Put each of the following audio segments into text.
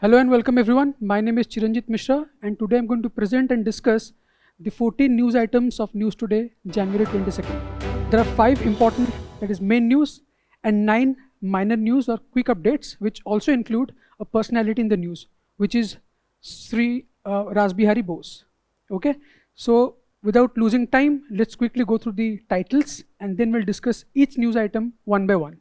Hello and welcome everyone. My name is Chiranjit Mishra and today I'm going to present and discuss the 14 news items of News Today, January 22nd. There are 5 important, that is main news, and 9 minor news or quick updates, which also include a personality in the news, which is Sri Rasbihari Bose. Okay, so without losing time, let's quickly go through the titles and then we'll discuss each news item one by one.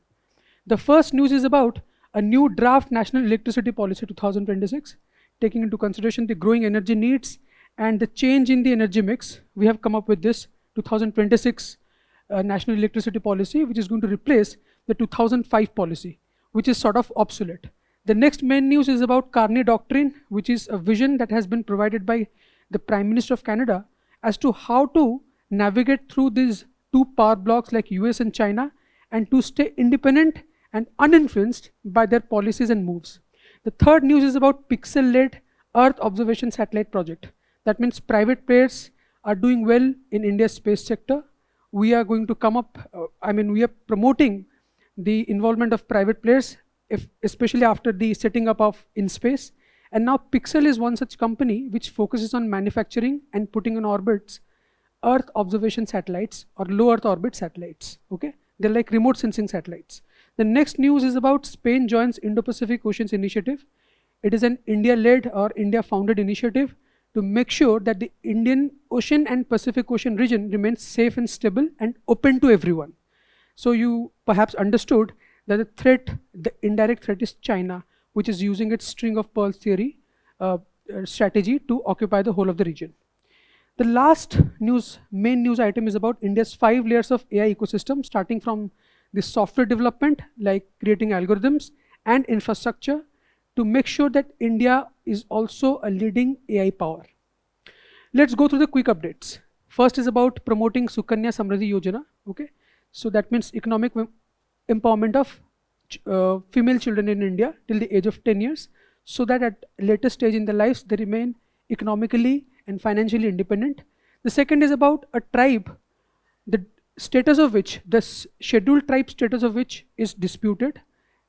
The first news is about a new draft National Electricity Policy 2026, taking into consideration the growing energy needs and the change in the energy mix. We have come up with this 2026 National Electricity Policy, which is going to replace the 2005 policy, which is sort of obsolete. The next main news is about Carney Doctrine, which is a vision that has been provided by the Prime Minister of Canada as to how to navigate through these two power blocks like US and China and to stay independent and uninfluenced by their policies and moves. The third news is about Pixel-led Earth Observation Satellite Project. That means private players are doing well in India's space sector. We are going to come up, we are promoting the involvement of private players, especially after the setting up of InSpace. And now Pixel is one such company which focuses on manufacturing and putting on orbits Earth observation satellites or low Earth orbit satellites. Okay, they're like remote sensing satellites. The next news is about Spain joins Indo-Pacific Oceans Initiative. It is an India-led or India-founded initiative to make sure that the Indian Ocean and Pacific Ocean region remains safe and stable and open to everyone. So you perhaps understood that the indirect threat is China, which is using its string of pearls theory strategy to occupy the whole of the region. The last main news item is about India's 5 layers of AI ecosystem, starting from the software development, like creating algorithms and infrastructure to make sure that India is also a leading AI power. Let's go through the quick updates. First is about promoting Sukanya Samriddhi Yojana. Okay, so that means economic empowerment of female children in India till the age of 10 years, so that at a later stage in their lives they remain economically and financially independent. The second is about a tribe, the status of which, the scheduled tribe status of which is disputed.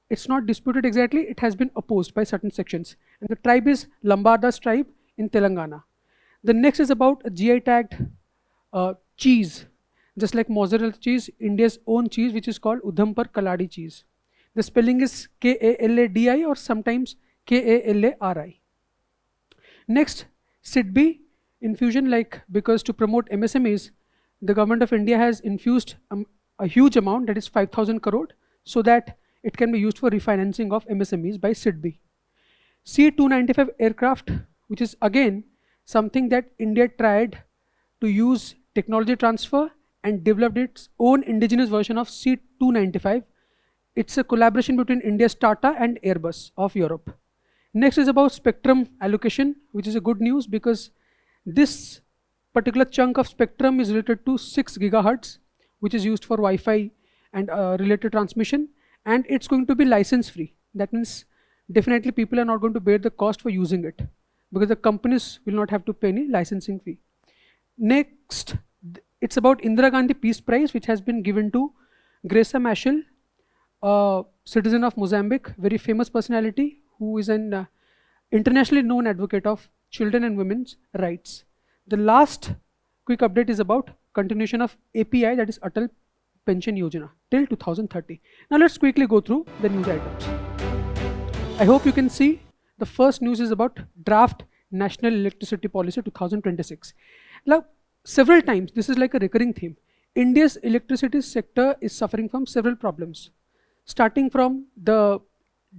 It's not disputed exactly, it has been opposed by certain sections. And the tribe is Lambardas tribe in Telangana. The next is about a GI tagged cheese, just like mozzarella cheese, India's own cheese, which is called Udhampur Kaladi cheese. The spelling is Kaladi or sometimes Kalari. Next, SIDBI infusion, like because to promote MSMEs, the government of India has infused a huge amount, that is 5,000 crore, so that it can be used for refinancing of MSMEs by SIDBI. C-295 aircraft, which is again something that India tried to use technology transfer and developed its own indigenous version of C-295. It's a collaboration between India's Tata and Airbus of Europe. Next is about spectrum allocation, which is a good news because this particular chunk of spectrum is related to 6 gigahertz, which is used for Wi-Fi and related transmission, and it's going to be license free. That means definitely people are not going to bear the cost for using it because the companies will not have to pay any licensing fee. Next, it's about Indira Gandhi Peace Prize, which has been given to Graça Machel, a citizen of Mozambique, very famous personality who is an internationally known advocate of children and women's rights. The last quick update is about continuation of API, that is Atal Pension Yojana, till 2030. Now let's quickly go through the news items. I hope you can see the first news is about Draft National Electricity Policy 2026. Now, several times, this is like a recurring theme. India's electricity sector is suffering from several problems, starting from the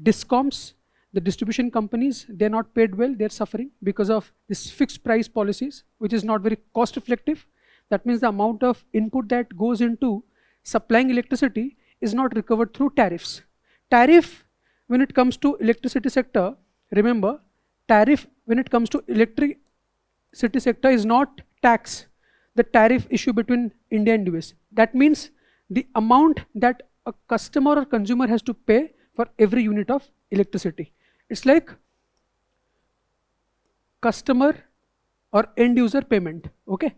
DISCOMs, the distribution companies. They're not paid well, they're suffering because of this fixed price policies, which is not very cost effective. That means the amount of input that goes into supplying electricity is not recovered through tariffs. Tariff, when it comes to electricity sector, remember, tariff when it comes to electricity sector is not tax, the tariff issue between India and US. That means the amount that a customer or consumer has to pay for every unit of electricity. It's like customer or end user payment. Okay,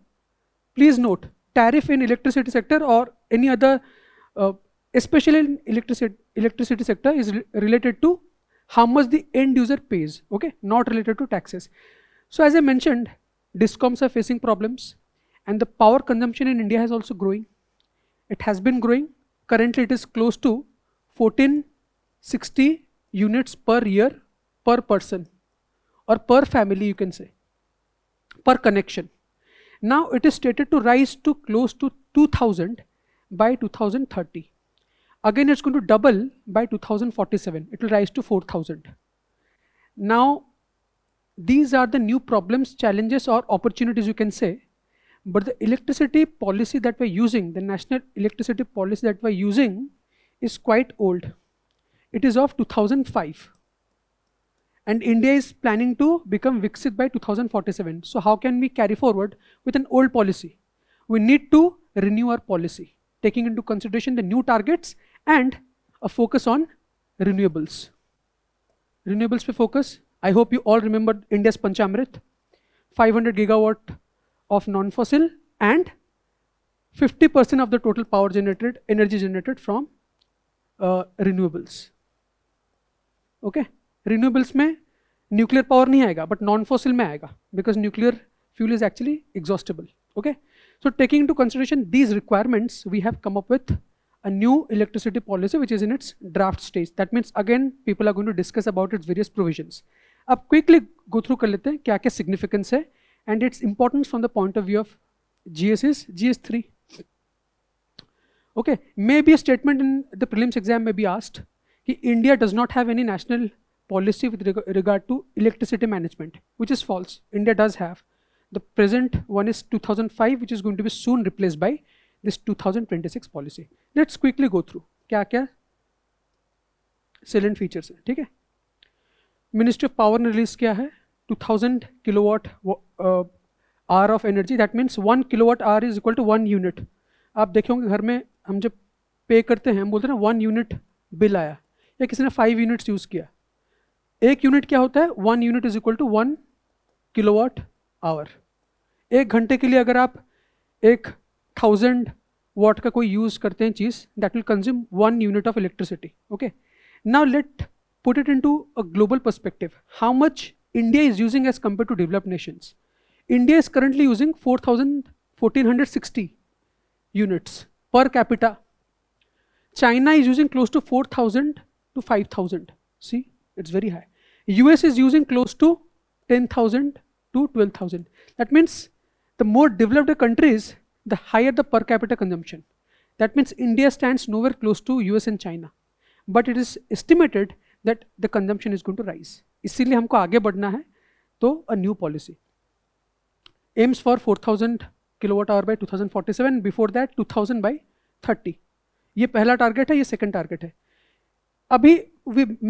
please note, tariff in electricity sector or any other especially in electricity sector is related to how much the end user pays, okay, not related to taxes. So as I mentioned, discoms are facing problems, and the power consumption in India is also growing. It has been growing. Currently it is close to 1460 units per year per person, or per family you can say, per connection. Now it is stated to rise to close to 2000 by 2030. Again it's going to double by 2047. It will rise to 4000. Now these are the new problems, challenges, or opportunities you can say. But the electricity policy that we're using, the national electricity policy that we're using, is quite old. It is of 2005. And India is planning to become Viksit by 2047. So how can we carry forward with an old policy? We need to renew our policy, taking into consideration the new targets and a focus on renewables. Renewables pe focus. I hope you all remember India's Panchamrit, 500 gigawatt of non-fossil and 50% of the total power generated, energy generated from renewables. Okay, renewables में nuclear power नहीं आएगा, but non-fossil में आएगा, because nuclear fuel is actually exhaustible. Okay, so taking into consideration these requirements, we have come up with a new electricity policy which is in its draft stage. That means again people are going to discuss about its various provisions. अब quickly go through कर लेते हैं क्या क्या significance है and its importance from the point of view of GS is GS3. Okay, maybe a statement in the prelims exam may be asked कि India does not have any national policy with regard to electricity management, which is false. India does have. The present one is 2005, which is going to be soon replaced by this 2026 policy. Let's quickly go through क्या क्या salient features है, ठीक है. Ministry of Power ने release किया है 2000 kilowatt hour of energy. That means 1 kilowatt hour is equal to 1 unit. आप देखे होंगे घर में हम जब पे करते हैं हम बोलते हैं ना 1 यूनिट बिल आया, या किसी ने 5 यूनिट्स यूज किया. 1 यूनिट क्या होता है? 1 unit is equal to 1 kilowatt hour. 1 घंटे के लिए अगर आप 1000 वाट का कोई यूज करते हैं चीज, that will consume 1 unit of electricity. Okay, now let put it into a global perspective. How much India is using as compared to developed nations? India is currently using 1460 units per capita. China is using close to 4000 to 5000. See, it's very high. US is using close to 10,000 to 12,000. That means the more developed the countries, the higher the per capita consumption. That means India stands nowhere close to US and China. But it is estimated that the consumption is going to rise. इसीलिए हमको आगे बढ़ना है, तो a new policy aims for 4000 kilowatt hour by 2047. Before that 2000 by 30. ये पहला target है, ये सेकंड टारगेट है. अभी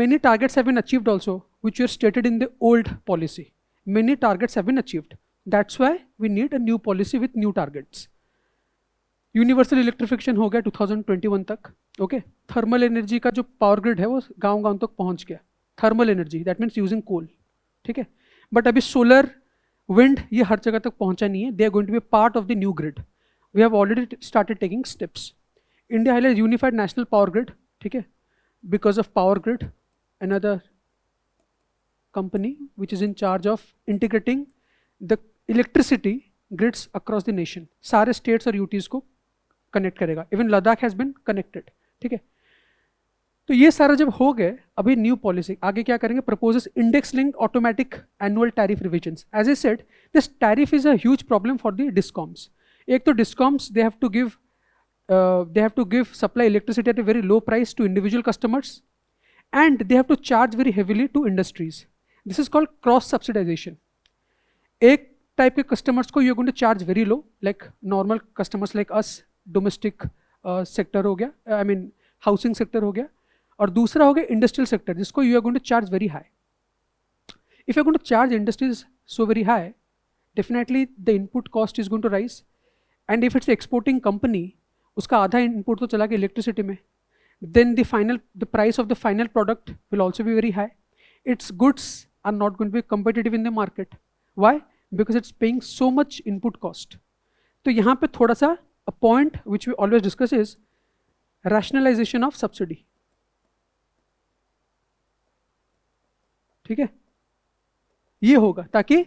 many targets have been achieved also, which were stated in the old policy. Many targets have been achieved. That's why we need a new policy with new targets. Universal electrification हो गया 2021 तक. Okay, thermal energy का जो power grid है वो गांव-गांव तक पहुंच गया. Thermal energy, that means using coal, ठीक है. बट अभी सोलर, विंड, ये हर जगह तक पहुंचा नहीं है. They are going to be part of the new grid. We have already started taking steps. India has unified national power grid, ठीक है, because of power grid, another company which is in charge of integrating the electricity grids across the nation. सारे states और UTs को connect करेगा. Even Ladakh has been connected, ठीक है. तो ये सारा जब हो गए, अभी न्यू पॉलिसी आगे क्या करेंगे? Proposes index linked automatic annual tariff revisions. As I said, this tariff is a huge problem for the discoms. एक तो discoms they have to give supply electricity at a very low price to individual customers, and they have to charge very heavily to industries. This is called cross subsidisation. एक type के customers को you are going to charge very low, like normal customers like us, domestic sector हो गया, I mean housing sector हो गया, और दूसरा हो गया इंडस्ट्रियल सेक्टर, जिसको you are going to charge very high. If you are going to charge industries so very high, definitely the input cost is going to rise. And if it's exporting company, उसका आधा input तो चला गया electricity में, then the price of the final product will also be very high. Its goods are not going to be competitive in the market. Why? Because it's paying so much input cost. तो यहाँ पे थोड़ा सा a point which we always discuss is rationalization of subsidy. ठीक है, ये होगा ताकि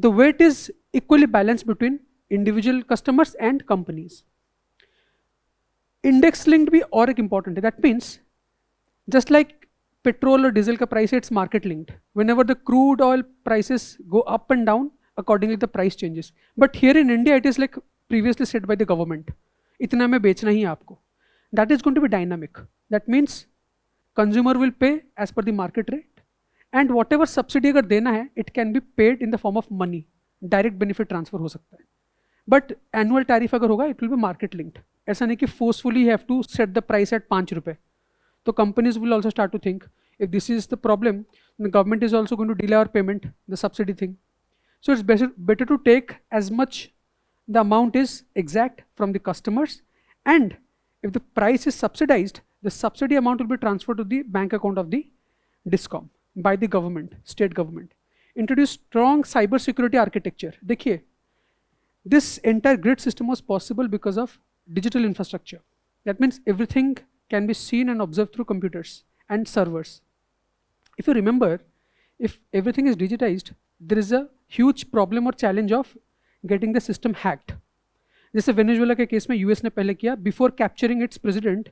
the weight is equally balanced between individual customers and companies. Index linked भी और एक important है, that means just like petrol or diesel का price है, it's market linked. Whenever the crude oil prices go up and down, accordingly the price changes. But here in India, it is like previously said by the government, इतना में बेचना ही है आपको. That is going to be dynamic. That means consumer will pay as per the market rate. And whatever subsidy अगर देना है it can be paid in the form of money, direct benefit transfer हो सकता है. But annual tariff अगर होगा it will be market linked. ऐसा नहीं कि forcefully have to set the price at 5 रुपये. तो companies will also start to think if this is the problem the government is also going to delay our payment the subsidy thing. So it's better to take as much the amount is exact from the customers, and if the price is subsidised the subsidy amount will be transfer to the bank account of the discom by the government, state government. Introduce strong cyber security architecture. देखिए, this entire grid system was possible because of digital infrastructure. That means everything can be seen and observed through computers and servers. If you remember, if everything is digitized, there is a huge problem or challenge of getting the system hacked. जैसे Venezuela के case में US ने पहले किया, before capturing its president,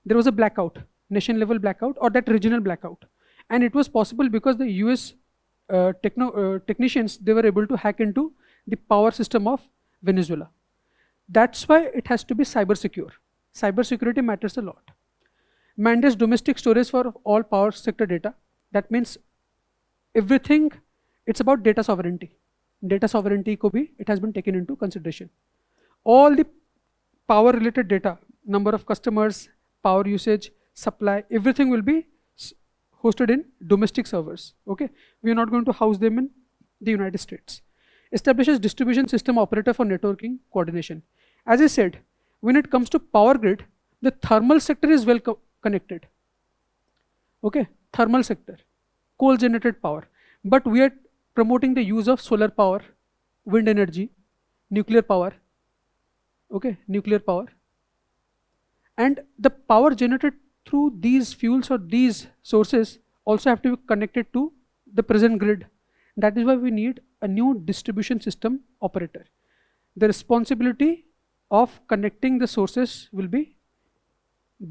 there was a blackout, nation level blackout or that regional blackout. And it was possible because the US technicians, they were able to hack into the power system of Venezuela. That's why it has to be cyber secure. Cyber security matters a lot. Mandates domestic storage for all power sector data. That means everything, it's about data sovereignty. Data sovereignty ko bhi, it has been taken into consideration. All the power related data, number of customers, power usage, supply, everything will be hosted in domestic servers. Okay, we are not going to house them in the United States. Establishes distribution system operator for networking coordination. As I said, when it comes to power grid, the thermal sector is well connected. Okay, thermal sector, coal generated power, but we are promoting the use of solar power, wind energy, nuclear power. Okay, nuclear power, and the power generated through these fuels or these sources also have to be connected to the present grid. That is why we need a new distribution system operator. The responsibility of connecting the sources will be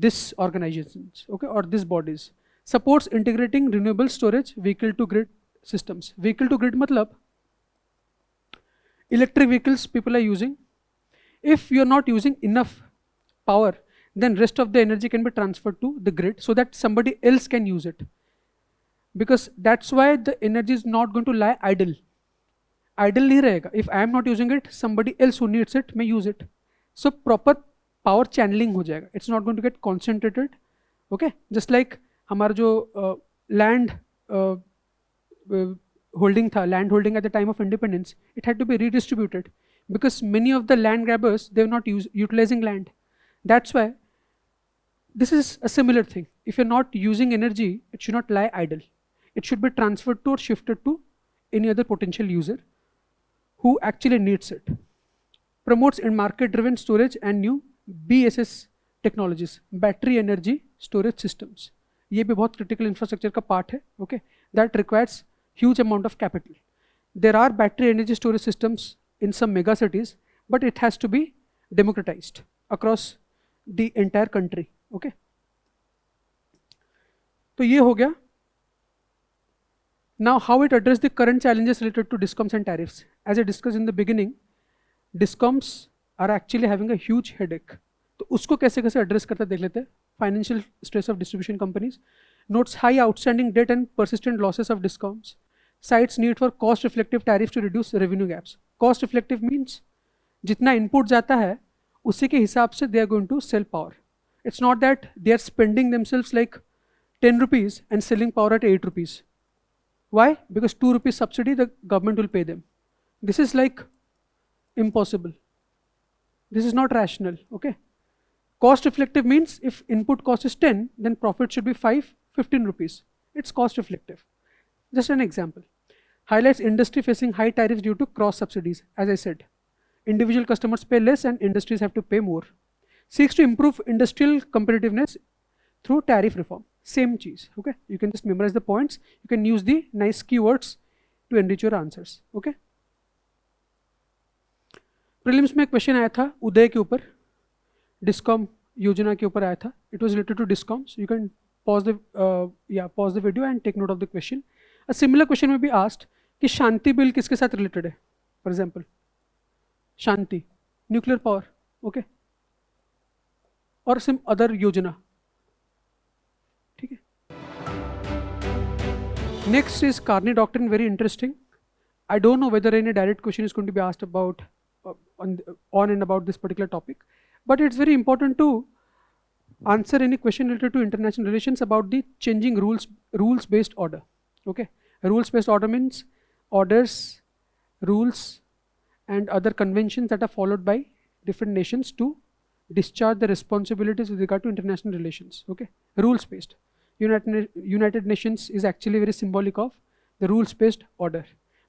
this organizations, okay, or these bodies. Supports integrating renewable storage vehicle to grid systems. Vehicle to grid matlab electric vehicles people are using. If you are not using enough power, then rest of the energy can be transferred to the grid so that somebody else can use it. Because that's why the energy is not going to lie idle. Idle nahi rahega. If I am not using it, somebody else who needs it may use it. So proper power channeling ho jayega. It's not going to get concentrated. Okay, just like हमारा जो land holding था, land holding at the time of independence, it had to be redistributed because many of the land grabbers, they were not utilizing land. That's why this is a similar thing. If you're not using energy, it should not lie idle. It should be transferred to or shifted to any other potential user who actually needs it. Promotes in market-driven storage and new BESS technologies, battery energy storage systems. ये भी बहुत critical infrastructure का part है, okay? That requires huge amount of capital. There are battery energy storage systems in some mega cities, but it has to be democratized across the entire country. Okay, तो ये हो गया. Now how it address the current challenges related to discoms and tariffs. As I discussed in the beginning, discoms are actually having a huge headache. तो उसको कैसे कैसे address करता देख लेते हैं. Financial stress of distribution companies, notes high outstanding debt and persistent losses of discoms, cites need for cost reflective tariffs to reduce revenue gaps. Cost reflective means जितना input जाता है उसी के हिसाब से they are going to sell power. It's not that they are spending themselves like 10 rupees and selling power at 8 rupees. Why? Because 2 rupees subsidy the government will pay them. This is like impossible. This is not rational. Okay. Cost reflective means if input cost is 10, then profit should be 15 rupees. It's cost reflective. Just an example. Highlights industry facing high tariffs due to cross subsidies. As I said, individual customers pay less and industries have to pay more. Seeks to improve industrial competitiveness through tariff reform. Same cheese. Okay, you can just memorize the points. You can use the nice keywords to enrich your answers. Okay. Prelims में question आया था उदय के ऊपर, discom योजना के ऊपर आया था. It was related to discom. So you can pause the video and take note of the question. A similar question may be asked कि शांति बिल किसके साथ रिलेटेड है. For example Shanti nuclear power. Okay, और SIM other योजना. ठीक है. Next is Carney doctrine. Very interesting. I don't know whether any direct question is going to be asked about on and about this particular topic, but it's very important to answer any question related to international relations about the changing rules based order. Okay, rules based order means orders, rules and other conventions that are followed by different nations to discharge the responsibilities with regard to international relations. Okay, rules based. United Nations is actually very symbolic of the rules based order.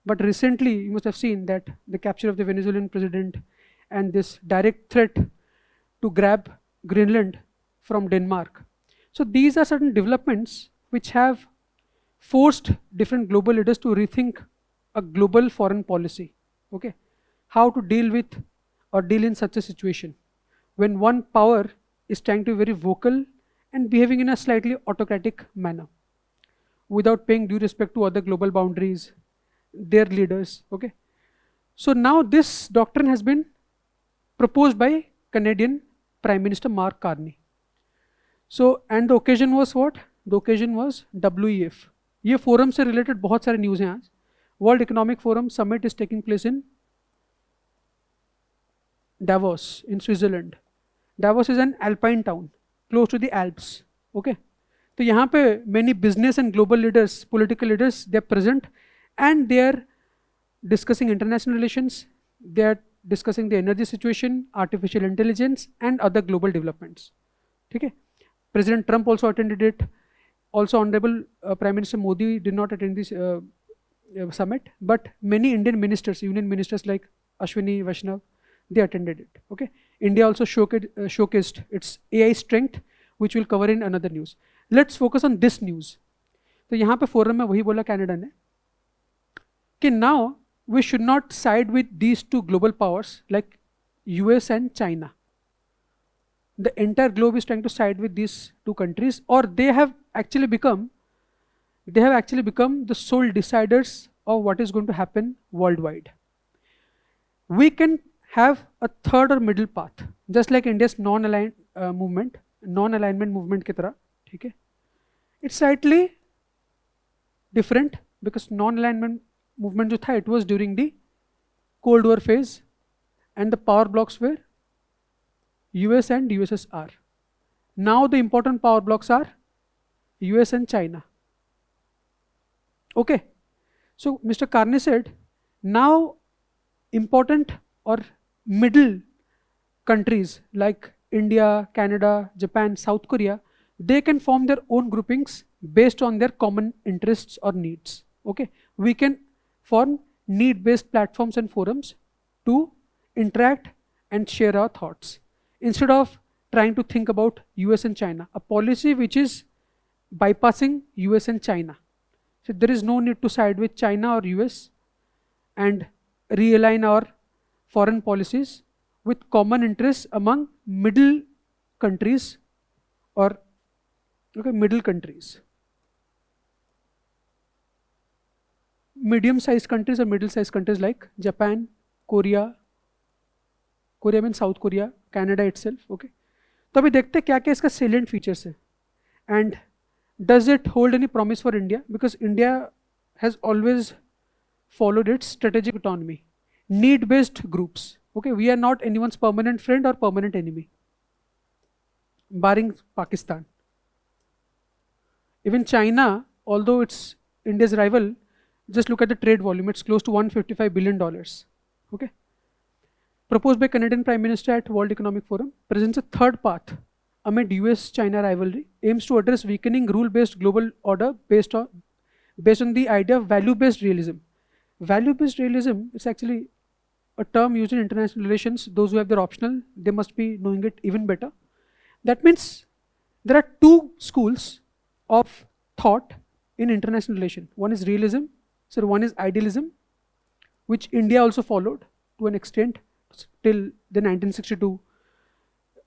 But recently, you must have seen that the capture of the Venezuelan president and this direct threat to grab Greenland from Denmark. So these are certain developments which have forced different global leaders to rethink a global foreign policy. Okay, how to deal with or deal in such a situation when one power is trying to be very vocal and behaving in a slightly autocratic manner without paying due respect to other global boundaries, their leaders. Okay, so now this doctrine has been proposed by Canadian Prime Minister Mark Carney. So and the occasion was what? The occasion was WEF. ये forum से related बहुत सारे news हैं आज. World economic forum summit is taking place in Davos in Switzerland. Davos is an alpine town close to the Alps. Okay, तो यहाँ पे many business and global leaders, political leaders, they are present and they are discussing international relations. They are discussing the energy situation, artificial intelligence and other global developments. ठीक है. President Trump also attended it. Also Honorable Prime Minister Modi did not attend this summit, but many Indian ministers, union ministers like Ashwini Vaishnav, they attended it. Okay, India also showcased its AI strength, which we'll cover in another news. Let's focus on this news. तो यहाँ पे forum में वही बोला Canada ने कि now we should not side with these two global powers like US and China. The entire globe is trying to side with these two countries, or they have actually become the sole deciders of what is going to happen worldwide. We can have a third or middle path, just like India's non-alignment movement की तरह. ठीक है. It's slightly different because non-alignment movement जो था, it was during the Cold War phase and the power blocks were US and USSR. Now the important power blocks are US and China. Okay, so Mr. Carney said now important or middle countries like India, Canada, Japan, South Korea, they can form their own groupings based on their common interests or needs. Okay, we can form need-based platforms and forums to interact and share our thoughts instead of trying to think about US and China, a policy which is bypassing US and China. So there is no need to side with China or US and realign our foreign policies with common interests among middle countries or middle countries. Medium-sized countries or middle-sized countries like Japan, Korea means South Korea, Canada itself. Okay, तो अभी देखते हैं क्या क्या इसका salient features है, and does it hold any promise for India, because India has always followed its strategic autonomy, need-based groups. Okay, we are not anyone's permanent friend or permanent enemy, barring Pakistan. Even China, although it's India's rival, just look at the trade volume, it's close to $155 billion. Okay, proposed by Canadian Prime Minister at World Economic Forum, presents a third path amid US-China rivalry, aims to address weakening rule-based global order based on the idea of value-based realism. Value-based realism is actually a term used in international relations. Those who have their optional, they must be knowing it even better. That means there are two schools of thought in international relation. One is realism, so one is idealism, which India also followed to an extent till the 1962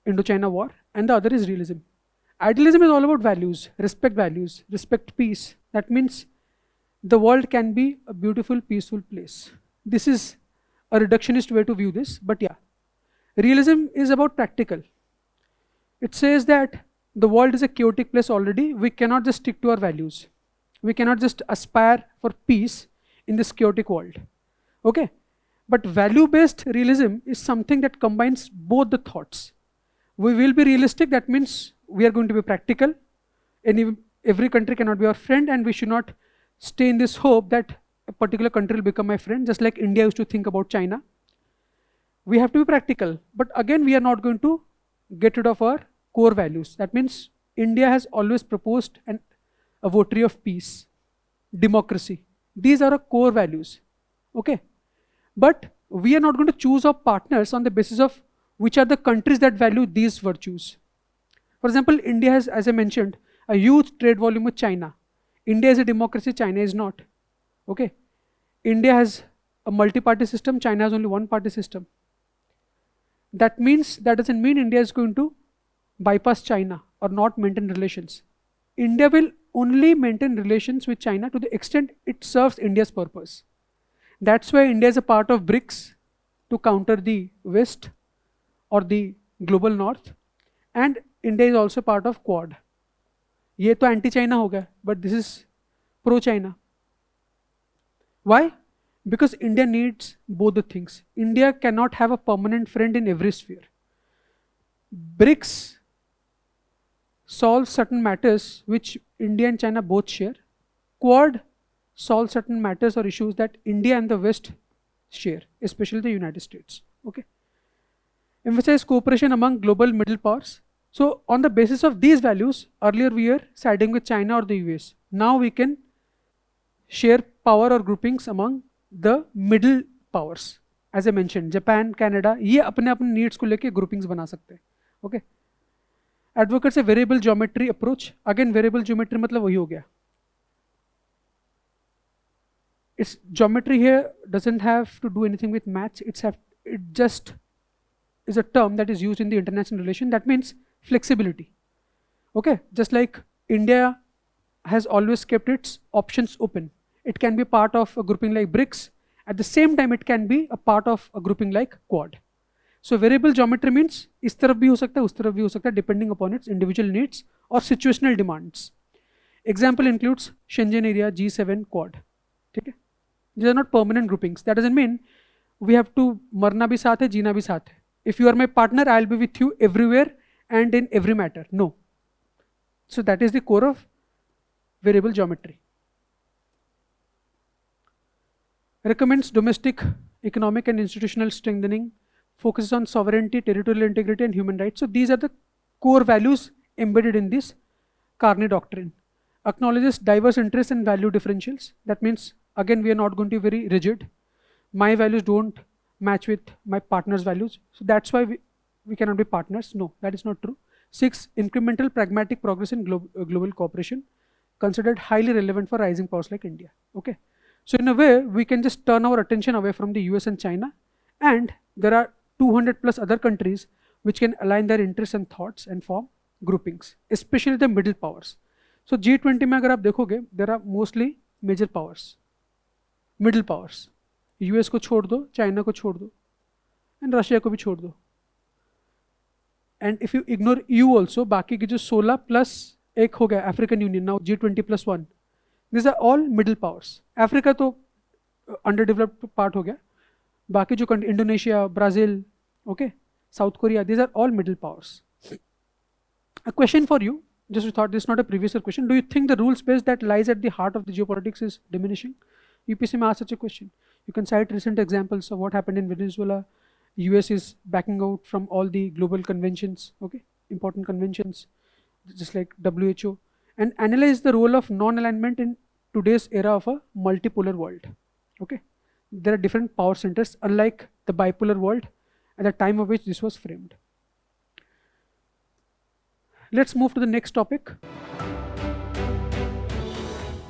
Indochina War, and the other is realism. Idealism is all about values, respect peace. That means the world can be a beautiful, peaceful place. This is a reductionist way to view this, but yeah. Realism is about practical. It says that the world is a chaotic place already. We cannot just stick to our values. We cannot just aspire for peace in this chaotic world. Okay? But value-based realism is something that combines both the thoughts. We will be realistic, that means we are going to be practical. And every country cannot be our friend, and we should not stay in this hope that a particular country will become my friend, just like India used to think about China. We have to be practical, but again, we are not going to get rid of our core values. That means India has always proposed a votary of peace, democracy. These are our core values. Okay? But we are not going to choose our partners on the basis of which are the countries that value these virtues. For example, India has, as I mentioned, a huge trade volume with China. India is a democracy, China is not. Okay? India has a multi-party system, China has only one-party system. That doesn't mean India is going to bypass China or not maintain relations. India will only maintain relations with China to the extent it serves India's purpose. That's why India is a part of BRICS to counter the West or the global North, and India is also part of Quad. ये तो anti-China हो गया, but this is pro-China. Why? Because India needs both the things. India cannot have a permanent friend in every sphere. BRICS solves certain matters which India and China both share. Quad solves certain matters or issues that India and the West share, especially the United States. Okay. Emphasize cooperation among global middle powers. So on the basis of these values, earlier we were siding with China or the US. Now we can share power or groupings among the middle powers. As I mentioned, Japan, Canada, ये अपने अपने needs को लेके groupings बना सकते हैं. Okay. Advocates a variable geometry approach. Again, variable geometry मतलब वही हो गया. Its geometry here doesn't have to do anything with maths. It just is a term that is used in the international relation. That means flexibility. Okay, just like India has always kept its options open. It can be part of a grouping like BRICS. At the same time, it can be a part of a grouping like Quad. So variable geometry means इस तरफ भी हो सकता है, उस तरफ भी हो सकता है, depending upon its individual needs or situational demands. Example includes Shenzhen area, G7, Quad. ठीक है? These are not permanent groupings. That doesn't mean we have to मरना भी साथ है, जीना भी साथ है. If you are my partner, I'll be with you everywhere and in every matter. No. So that is the core of variable geometry. Recommends domestic, economic and institutional strengthening, focuses on sovereignty, territorial integrity and human rights. So these are the core values embedded in this Carney doctrine. Acknowledges diverse interests and value differentials. That means, again, we are not going to be very rigid. My values don't match with my partner's values. So that's why we cannot be partners. No, that is not true. 6, incremental pragmatic progress in global cooperation, considered highly relevant for rising powers like India. Okay. So in a way, we can just turn our attention away from the US and China, and there are 200 plus other countries which can align their interests and thoughts and form groupings, especially the middle powers. So G20 में अगर आप देखोगे, there are mostly major powers, middle powers. US को छोड़ दो, China को छोड़ दो, and Russia को भी छोड़ दो. And if you ignore EU also, बाकी की जो 16 plus एक हो गया African Union, now G20 plus 1. These are all middle powers. Africa तो underdeveloped part हो गया. बाकी जो country, Indonesia, Brazil, okay, South Korea, these are all middle powers. A question for you, just thought this is not a previous question. Do you think the rule space that lies at the heart of the geopolitics is diminishing? UPSC may ask such a question. You can cite recent examples of what happened in Venezuela. US is backing out from all the global conventions, okay, important conventions, just like WHO, and analyze the role of non-alignment in today's era of a multipolar world. Okay, there are different power centers, unlike the bipolar world at the time of which this was framed. Let's move to the next topic.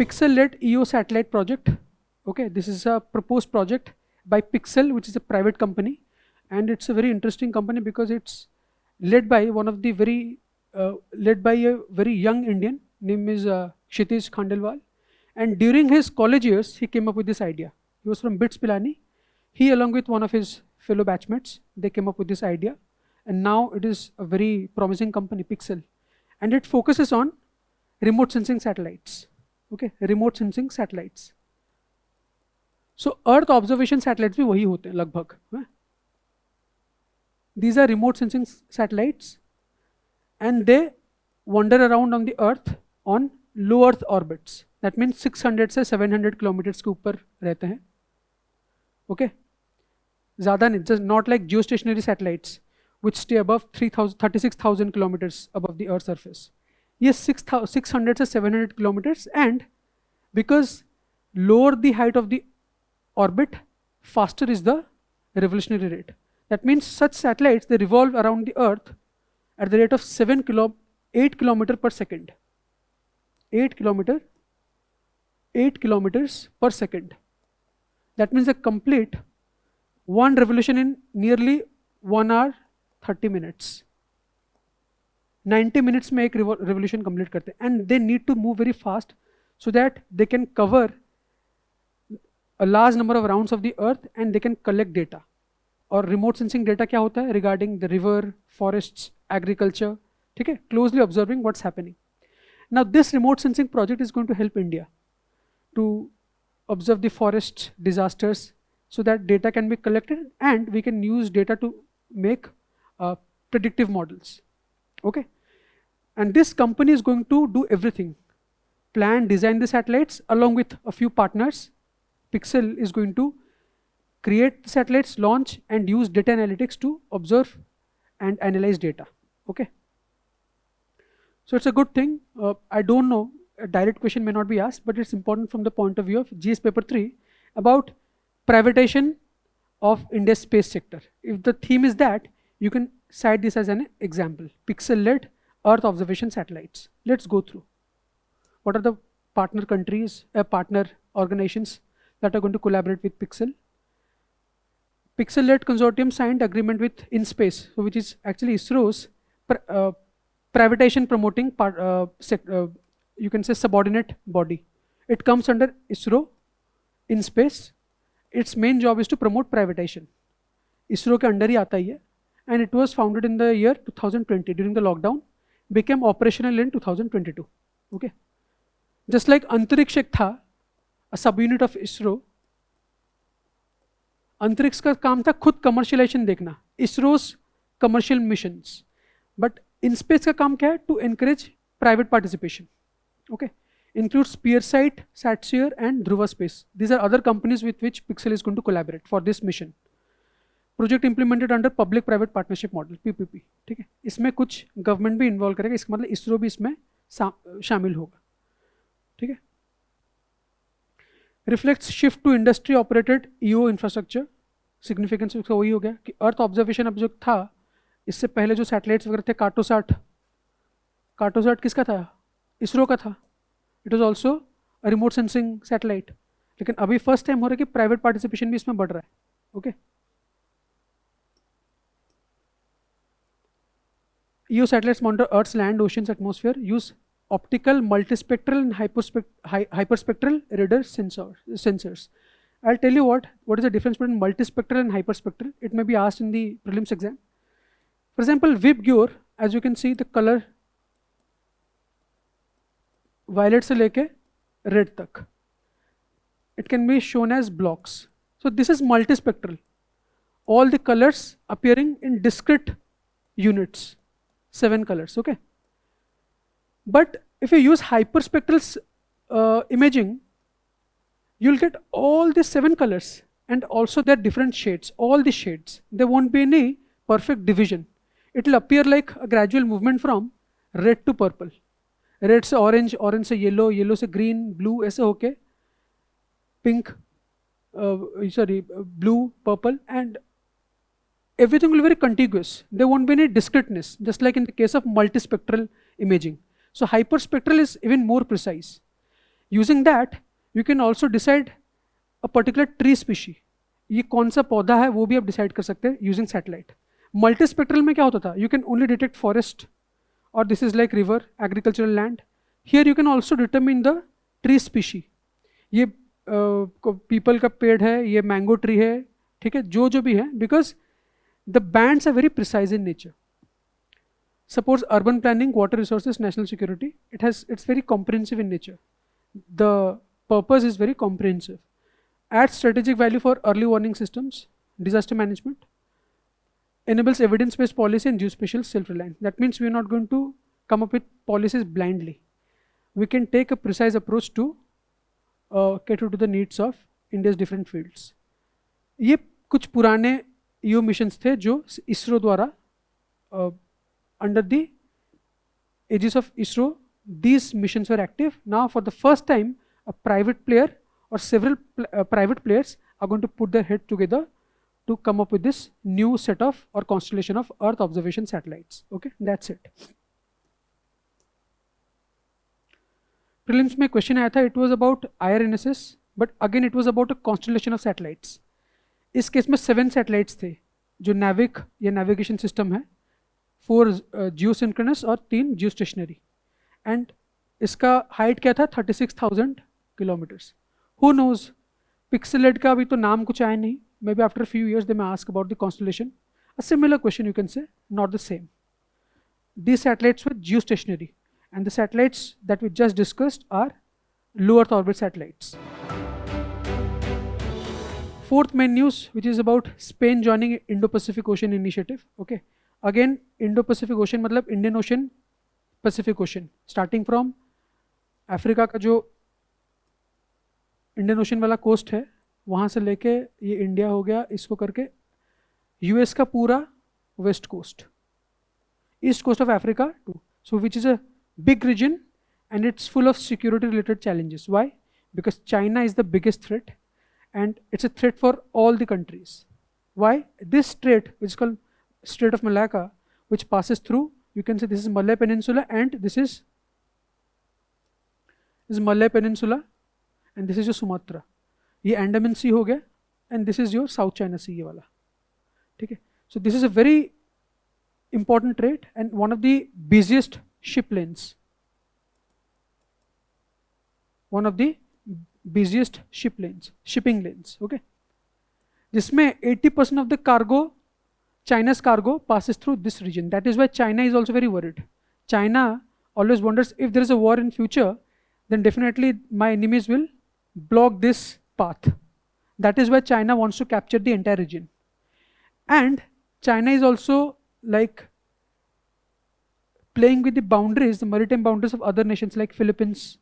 Pixel-led EO satellite project. Okay, this is a proposed project by Pixel, which is a private company, and it's a very interesting company because it's led by led by a very young Indian, name is Kshitij Khandelwal. And during his college years, he came up with this idea. He was from BITS Pilani. He, along with one of his fellow batchmates, they came up with this idea. And now it is a very promising company, Pixel. And it focuses on remote sensing satellites. Okay, remote sensing satellites. So Earth observation satellites भी वही होते हैं लगभग. These are remote sensing satellites, and they wander around on the Earth on low Earth orbits. That means 600 से 700 kilometers के ऊपर रहते हैं. Okay, ज़्यादा नहीं, just not like geostationary satellites which stay above 36,000 kilometers above the Earth's surface. Yes, 600 to 700 kilometers, and because lower the height of the orbit, faster is the revolutionary rate. That means such satellites, they revolve around the Earth at the rate of 8 kilometers per second. 8 kilometers per second. That means a complete one revolution in nearly 1 hour 30 minutes. 90 minutes में एक revolution complete करते हैं, and they need to move very fast so that they can cover a large number of rounds of the Earth and they can collect data. और remote sensing data क्या होता है? Regarding the river, forests, agriculture, ठीक है? Closely observing what's happening. Now this remote sensing project is going to help India to observe the forest disasters so that data can be collected and we can use data to make predictive models. Okay, and this company is going to do everything. Plan, design the satellites along with a few partners. Pixel is going to create satellites, launch, and use data analytics to observe and analyze data. Okay, so it's a good thing. I don't know, a direct question may not be asked, but it's important from the point of view of GS paper 3 about privatization of India's space sector. If the theme is that, you can cite this as an example. Pixel-led Earth observation satellites. Let's go through. What are the partner countries, partner organizations that are going to collaborate with Pixel? Pixel-led consortium signed agreement with InSpace, which is actually ISRO's privatization promoting you can say subordinate body. It comes under ISRO, InSpace. Its main job is to promote privatization. ISRO के under ही आता ही है, and it was founded in the year 2020 during the lockdown, became operational in 2022. Okay, just like अंतरिक्ष एक था, a subunit of ISRO. अंतरिक्ष का काम था खुद commercialization देखना, ISRO's commercial missions, but InSpace का काम क्या है? To encourage private participation. Okay, includes PeerSight, SatSeer, and Dhruva Space. These are other companies with which Pixel is going to collaborate for this mission. Project implemented under public private partnership model, PPP. ठीक है, इसमें कुछ government भी involve करेगा, इसका मतलब इसरो भी इसमें शामिल होगा. ठीक है, reflects shift to industry operated EO infrastructure. Significance उसका वही हो गया कि अर्थ ऑब्जर्वेशन अब जो था, इससे पहले जो सैटेलाइट्स वगैरह थे, कार्टोसैट किसका था? इसरो का था. It was also remote sensing satellite. लेकिन अभी फर्स्ट टाइम हो रहा है कि प्राइवेट पार्टिसिपेशन भी इसमें बढ़ रहा है. Okay, EO satellites monitor Earth's land, oceans, atmosphere, use optical, multispectral, and hyperspectral radar sensors. I'll tell you what is the difference between multispectral and hyperspectral. It may be asked in the prelims exam. For example, VIBGYOR, as you can see, the color violet से लेके red तक. It can be shown as blocks. So this is multispectral. All the colors appearing in discrete units. 7 colors, okay? But if you use hyperspectral imaging, you'll get all the 7 colors and also their different shades, all the shades. There won't be any perfect division. It will appear like a gradual movement from red to purple. Red से orange, orange से yellow, yellow से green, blue ऐसे होके pink, blue, purple, and everything will be very contiguous. There won't be any discreteness, just like in the case of multispectral imaging. So hyperspectral is even more precise. Using that, you can also decide a particular tree species. ये कौन सा पौधा है वो भी आप decide कर सकते हैं यूजिंग सैटेलाइट. मल्टीस्पेक्ट्रल में क्या होता था? You can only detect forest और this is like river, agricultural land. Here you can also determine the tree species. ये पीपल का पेड़ है, ये मैंगो ट्री है, ठीक है, जो भी है, because the bands are very precise in nature. Suppose urban planning, water resources, national security, it's very comprehensive in nature. The purpose is very comprehensive. Adds strategic value for early warning systems, disaster management, enables evidence-based policy and geospatial self-reliance. That means we are not going to come up with policies blindly. We can take a precise approach to cater to the needs of India's different fields. ये कुछ पुराने EU missions थे जो ISRO द्वारा under the aegis of ISRO, these missions were active. Now for the first time, a private player or several private players are going to put their head together to come up with this new set of or constellation of Earth observation satellites. Okay, that's it. Prelims में question आया था, it was about IRNSS, but again it was about a constellation of satellites. इस case में 7 satellites थे जो NAVIC या navigation system है, 4 geosynchronous और 3 जियोस्टेशनरी. एंड इसका हाइट क्या था? 36,000 किलोमीटर्स. हु नोज, पिक्सेलेट का अभी तो नाम कुछ आया नहीं. Maybe after few years they may ask about the constellation. A similar question you can say, not the same. These satellites with geostationary and the satellites that we just discussed are low earth orbit satellites. Fourth main news, which is about Spain joining Indo-Pacific Ocean Initiative. Okay. Again, Indo-Pacific Ocean मतलब Indian Ocean, Pacific Ocean. Starting from Africa का जो Indian ocean वाला coast है वहाँ से लेके ये India हो गया, इसको करके यूएस का पूरा west coast, east coast of Africa too. So which is a big region and it's full of security related challenges. Why? Because China is the biggest threat and it's a threat for all the countries. Why? This strait, which is called Strait of Malacca, which passes through, you can say this is Malay Peninsula and this is Malay Peninsula and this is your Sumatra. ये Andaman Sea हो गया and this is your South China Sea ये वाला, ठीक है. So this is a very important trade and one of the busiest ship lanes. One of the busiest shipping lanes, okay. जिसमें 80% of the cargo, China's cargo passes through this region. That is why China is also very worried. China always wonders if there is a war in future, then definitely my enemies will block this path. That is why China wants to capture the entire region. And China is also like playing with the boundaries, the maritime boundaries of other nations like Philippines,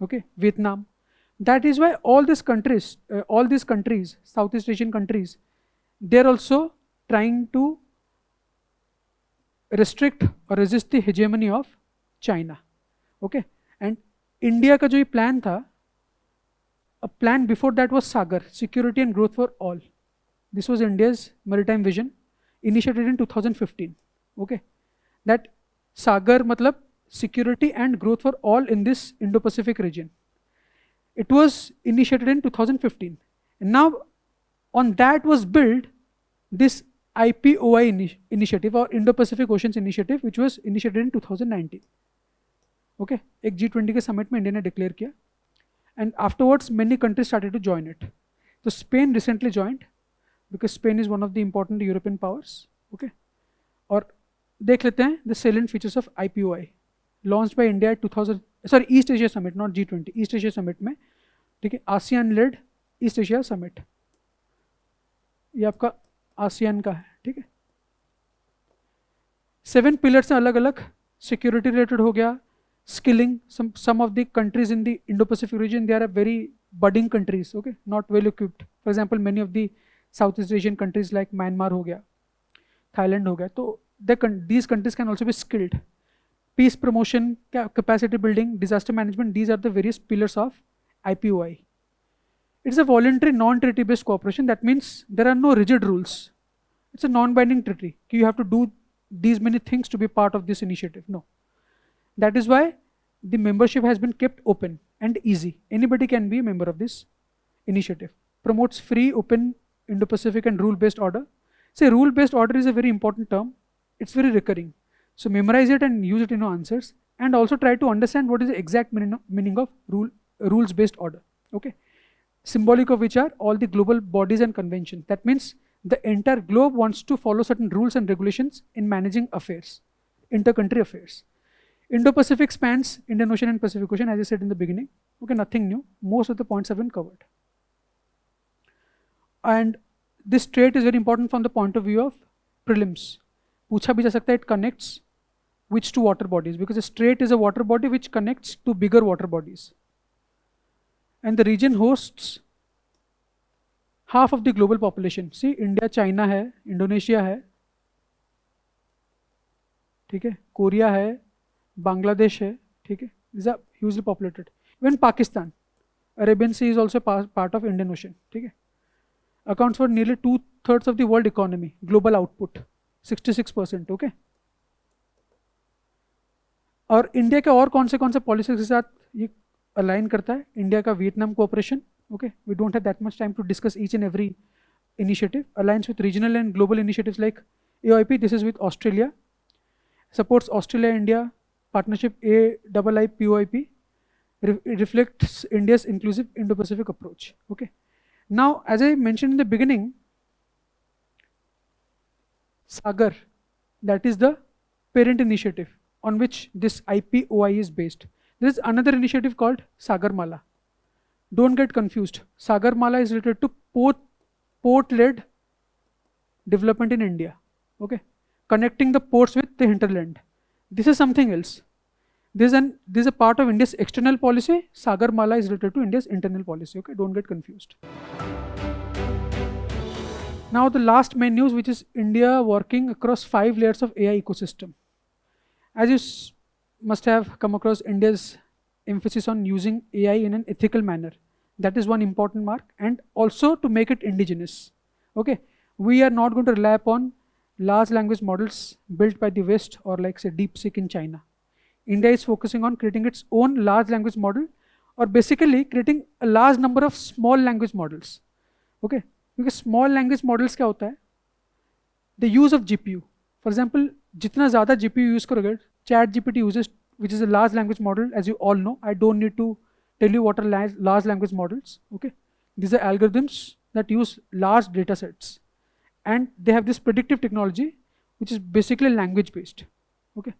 okay, Vietnam. That is why all these countries, Southeast Asian countries, they're also trying to restrict or resist the hegemony of China, okay. And India का जो ये plan था, a plan before that was Sagar, Security and Growth for All. This was India's maritime vision, initiated in 2015, okay. That Sagar मतलब security and growth for all in this Indo-Pacific region. It was initiated in 2015. And now on that was built this IPOI initiative or Indo-Pacific Oceans Initiative, which was initiated in 2019. Okay, एक G20 के summit में India ने declare किया. And afterwards many countries started to join it. So Spain recently joined because Spain is one of the important European powers. Okay, और देख लेते हैं the salient features of IPOI. Launched by India at East Asia Summit, not G20, East Asia Summit में, ठीक है, ASEAN led East Asia Summit. ये आपका ASEAN का है, ठीक है. 7 pillars हैं अलग अलग. Security related हो गया, skilling. Some of the countries in the Indo-Pacific region, they are very budding countries, okay, not well equipped. For example, many of the Southeast Asian countries like Myanmar हो गया, Thailand हो गया, तो these countries can also be skilled. Peace promotion, capacity building, disaster management, these are the various pillars of IPOI. It's a voluntary non-treaty based cooperation. That means there are no rigid rules. It's a non-binding treaty. You have to do these many things to be part of this initiative. No. That is why the membership has been kept open and easy. Anybody can be a member of this initiative. Promotes free, open, Indo-Pacific and rule-based order. Say rule-based order is a very important term. It's very recurring. So memorize it and use it in your answers, and also try to understand what is the exact meaning of rules-based order. Okay. Symbolic of which are all the global bodies and conventions. That means the entire globe wants to follow certain rules and regulations in managing affairs, inter-country affairs. Indo-Pacific spans Indian Ocean and Pacific Ocean, as I said in the beginning. Okay, nothing new. Most of the points have been covered. And this trait is very important from the point of view of prelims. पूछा भी जा सकता है, it connects which two water bodies, because a strait is a water body which connects to bigger water bodies. And the region hosts half of the global population. See, India, China है, Indonesia है, ठीक है, Korea है, Bangladesh है, ठीक है, these are hugely populated. Even Pakistan, Arabian Sea is also part of Indian Ocean, ठीक है, accounts for nearly 2/3 of the world economy, global output, 66%, okay. और इंडिया के और कौन से पॉलिसीज के साथ ये अलाइन करता है? इंडिया का Vietnam cooperation, okay, we don't have that much time to discuss each and every initiative. Aligns with regional and global initiatives like AOIP, this is with Australia. Supports Australia-India partnership AIIPOIP, reflects India's inclusive Indo-Pacific approach, okay. Now, as I mentioned in the beginning, Sagar, that is the parent initiative on which this IPOI is based. There is another initiative called Sagarmala. Don't get confused. Sagarmala is related to port-led development in India, okay, connecting the ports with the hinterland. This is something else. This is a part of India's external policy. Sagarmala is related to India's internal policy, okay, don't get confused. Now the last main news, which is India working across 5 layers of AI ecosystem. As you must have come across, India's emphasis on using AI in an ethical manner. That is one important mark, and also to make it indigenous. Okay, we are not going to rely upon large language models built by the West or like say DeepSeek in China. India is focusing on creating its own large language model, or basically creating a large number of small language models. Okay, because small language models क्या होता है? The use of GPU. For example, जितना ज़्यादा GPU use करोगे, ChatGPT uses, which is a large language model, as you all know. I don't need to tell you what are large language models. Okay, these are algorithms that use large data sets, and they have this predictive technology, which is basically language based. Okay,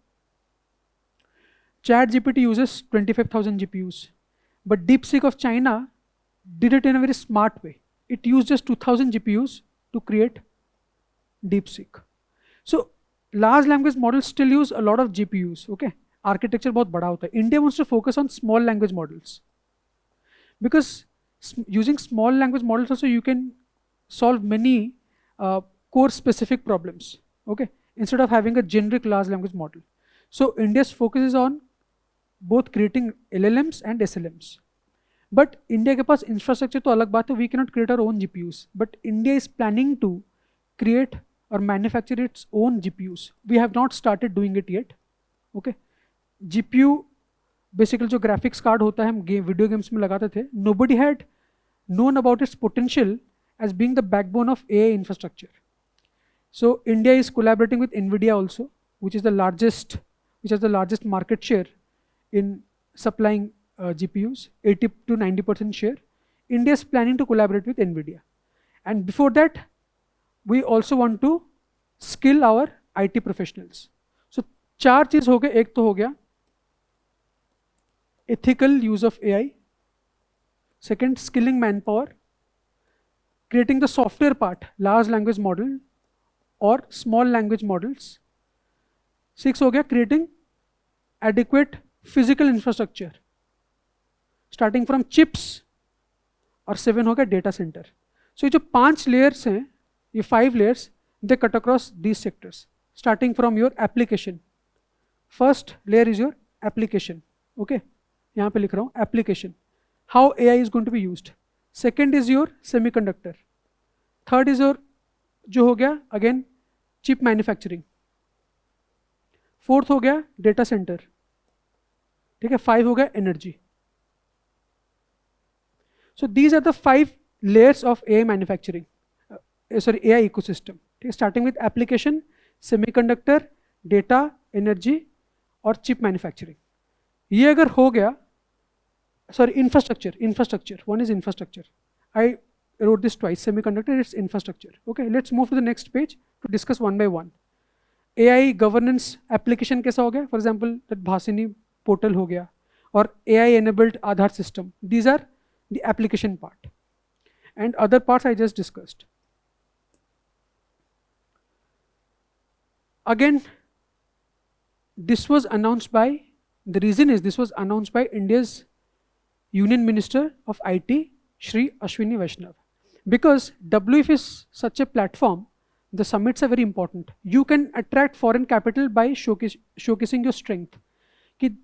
ChatGPT uses 25,000 GPUs, but DeepSeek of China did it in a very smart way. It used just 2,000 GPUs to create DeepSeek. So large language models still use a lot of GPUs. Okay, architecture बहुत बड़ा होता है. India wants to focus on small language models, because using small language models also you can solve many core specific problems. Okay, instead of having a generic large language model. So India's focus is on both creating LLMs and SLMs. But India के पास infrastructure तो अलग बात है. We cannot create our own GPUs. But India is planning to create or manufacture its own GPUs. We have not started doing it yet. Okay, GPU basically जो graphics card होता है हम video games में लगाते थे. Nobody had known about its potential as being the backbone of AI infrastructure. So India is collaborating with NVIDIA also, which has the largest market share in supplying GPUs, 80 to 90% share. India is planning to collaborate with NVIDIA. And before that, we also want to skill our IT professionals. So 4 चीज हो गए. एक तो हो गया ethical use of AI. Second, skilling manpower. Creating the software part, large language model or small language models. 6 हो गया creating adequate physical infrastructure, starting from chips. और 7 हो गया data center. So ये जो 5 layers हैं, ये 5 layers, they cut across these sectors, starting from your application. First layer is your application. Okay, यहाँ पे लिख रहा हूँ application. How AI is going to be used. Second is your semiconductor. Third is your जो हो गया again chip manufacturing. Fourth हो गया data center. ठीक है, 5 हो गया energy. So these are the 5 layers of AI manufacturing, AI ecosystem. Starting with application, semiconductor, data, energy और chip manufacturing. ये अगर हो गया, sorry, infrastructure. One is infrastructure. I wrote this twice. Semiconductor, it's infrastructure. Okay, let's move to the next page to discuss one by one. AI governance application कैसा हो गया? For example, that Bhasini portal हो गया, और AI enabled Aadhaar system. These are the application part. And other parts I just discussed. Again, this was announced by, the reason is this was announced by India's Union Minister of IT, Shri Ashwini Vaishnav. Because WF is such a platform, the summits are very important. You can attract foreign capital by showcasing your strength.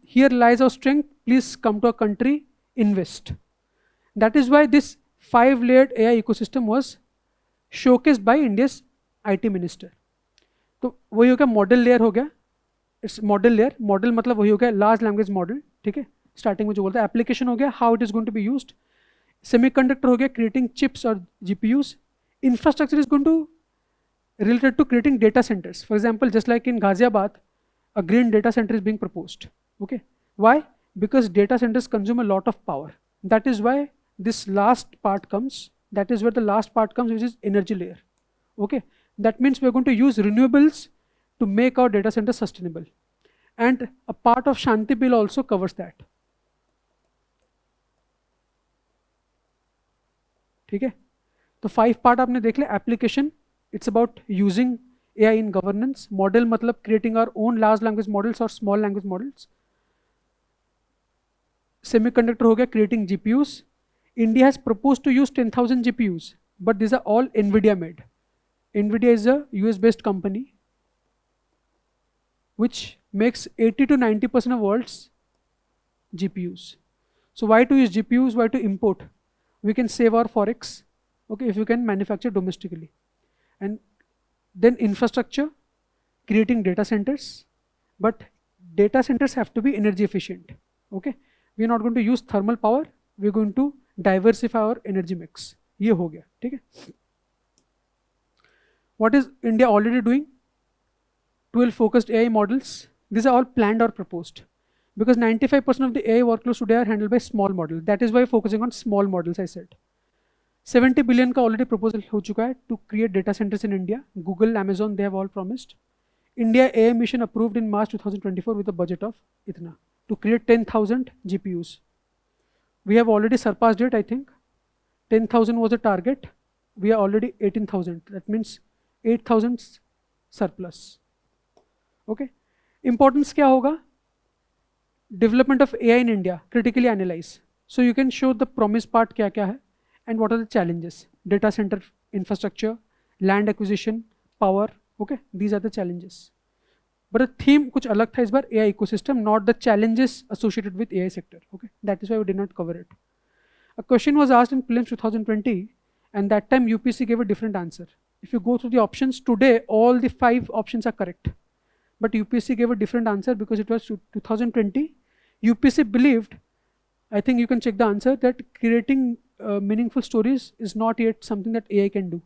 Here lies our strength, please come to our country, invest. That is why this 5-layered AI ecosystem was showcased by India's IT minister. तो वही हो गया model layer हो गया, it's model layer, model मतलब वही हो गया लार्ज लैंग्वेज मॉडल, ठीक है, स्टार्टिंग में जो बोलता है, एप्लीकेशन हो गया how it is going to be used, semiconductor हो गया क्रिएटिंग चिप्स और GPUs, infrastructure is going to related to creating data centers. For example, just like in Ghaziabad, a green data center is being proposed. Okay, why? Because data centers consume a lot of power. That is why this last part comes. That is where the last part comes, which is energy layer. Okay, that means we are going to use renewables to make our data centers sustainable. And a part of Shanti Bill also covers that. ठीक है, तो 5 part आपने देख लिया. Application, it's about using AI in governance. Model matlab creating our own large language models or small language models. Semiconductor ho gaya creating GPUs. India has proposed to use 10,000 GPUs, but these are all NVIDIA made. NVIDIA is a US based company which makes 80 to 90% of world's GPUs. So why to use GPUs? Why to import? We can save our forex, okay, if you can manufacture domestically. And then infrastructure, creating data centers, but data centers have to be energy efficient. Okay, we are not going to use thermal power, we are going to diversify our energy mix. ये हो गया, ठीक है. What is India already doing? 12 focused AI models. These are all planned or proposed, because 95% of the AI workloads today are handled by small models. That is why focusing on small models, I said. 70 billion का already proposal हो चुका है to create data centres in India. Google, Amazon, they have all promised. India AI mission approved in March 2024 with a budget of itna to create 10,000 GPUs. We have already surpassed it, I think. 10,000 was a target. We are already 18,000. That means 8,000 surplus. Okay. Importance क्या होगा? Development of AI in India, critically analyze. So you can show the promise part क्या क्या है. And what are the challenges? Data center infrastructure, land acquisition, power. Okay, these are the challenges. But the theme कुछ अलग था इस बार, AI ecosystem, not the challenges associated with AI sector. Okay, that is why we did not cover it. A question was asked in prelims 2020, and that time UPSC gave a different answer. If you go through the options today, all the 5 options are correct, but UPSC gave a different answer because it was 2020. UPSC believed, I think you can check the answer, that creating meaningful stories is not yet something that AI can do,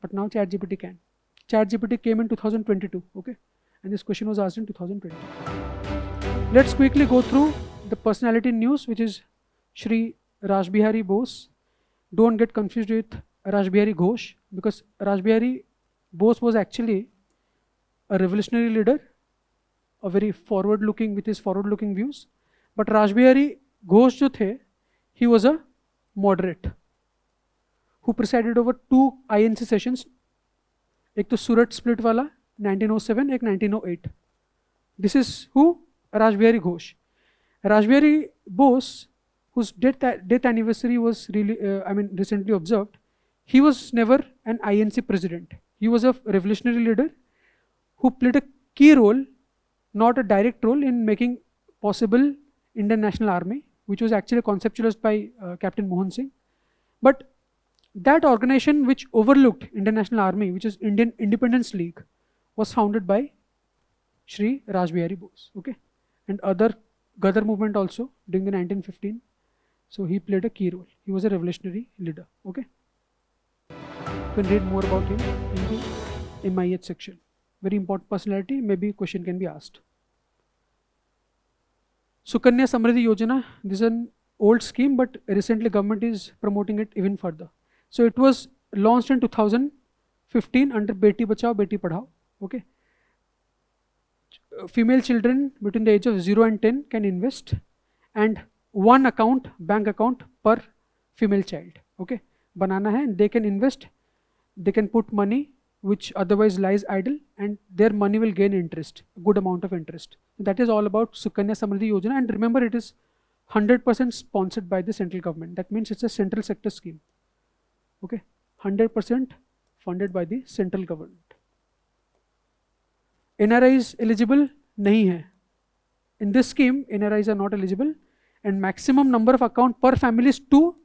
but now ChatGPT can. ChatGPT came in 2022, okay, and this question was asked in 2020. Let's quickly go through the personality news, which is Shri Rashbihari Bose. Don't get confused with Rashbihari Ghosh, because Rashbihari Bose was actually a revolutionary leader, a very forward-looking, with his forward-looking views. But Rashbihari Ghosh जो थे, he was a moderate who presided over 2 INC sessions. एक तो सूरत split वाला 1907, एक 1908. This is who? Rashbihari Ghosh. Rashbihari Bose, whose death anniversary was really, recently observed. He was never an INC president. He was a revolutionary leader who played a key role, not a direct role, in making possible Indian National Army, which was actually conceptualized by Captain Mohan Singh. But that organization which overlooked Indian National Army, which is Indian Independence League, was founded by Shri Rashbihari Bose, okay, and other Ghadar movement also during the 1915. So he played a key role. He was a revolutionary leader. Okay. You can read more about him in the MIH section. Very important personality. Maybe a question can be asked. Sukanya Samriddhi Yojana. This is an old scheme, but recently government is promoting it even further. So it was launched in 2015 under Beti Bachao, Beti Padhao. Okay. Female children between the age of 0 and 10 can invest, and one account, bank account per female child. Okay. Banana hai, they can invest, they can put money which otherwise lies idle, and their money will gain interest, a good amount of interest. That is all about Sukanya Samriddhi Yojana, and remember it is 100% sponsored by the central government. That means it's a central sector scheme. Okay, 100% funded by the central government. NRIs eligible nahi hai. In this scheme, NRIs are not eligible, and maximum number of account per family is 2,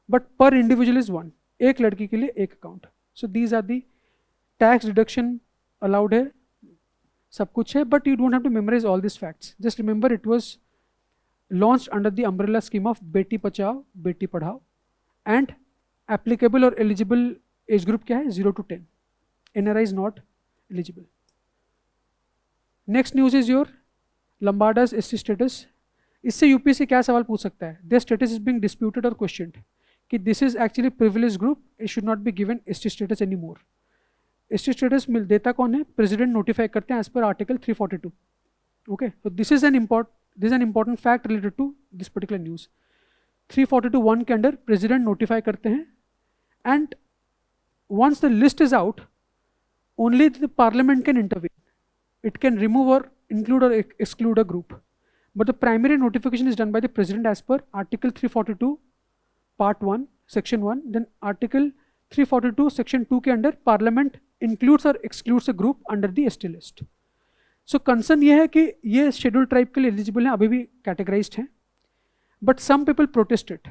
but per individual is 1. एक लड़की के लिए एक account. So these are the tax deduction allowed है, सब कुछ है, but you don't have to memorize all these facts. Just remember it was launched under the umbrella scheme of Beti Bachao, Beti Padhao, and applicable or eligible age group क्या है? 0 to 10. NRI is not eligible. Next news is your Lambada's ST status. इससे UPSC क्या सवाल पूछ सकता है? Their status is being disputed or questioned. कि this is actually privileged group, it should not be given ST status anymore. ST status मिल देता कौन है? President notify करते हैं as per Article 342. Okay, so this is an important fact related to this particular news. 342(1) के अंदर President notify करते हैं, and once the list is out, only the Parliament can intervene. It can remove or include or exclude a group. But the primary notification is done by the President as per Article 342 Part 1 Section 1. Then Article 342 Section 2 के अंदर Parliament includes or excludes a group under the ST list. So concern ये है कि ये scheduled tribe के लिए eligible हैं, अभी भी categorized हैं, but some people protest it,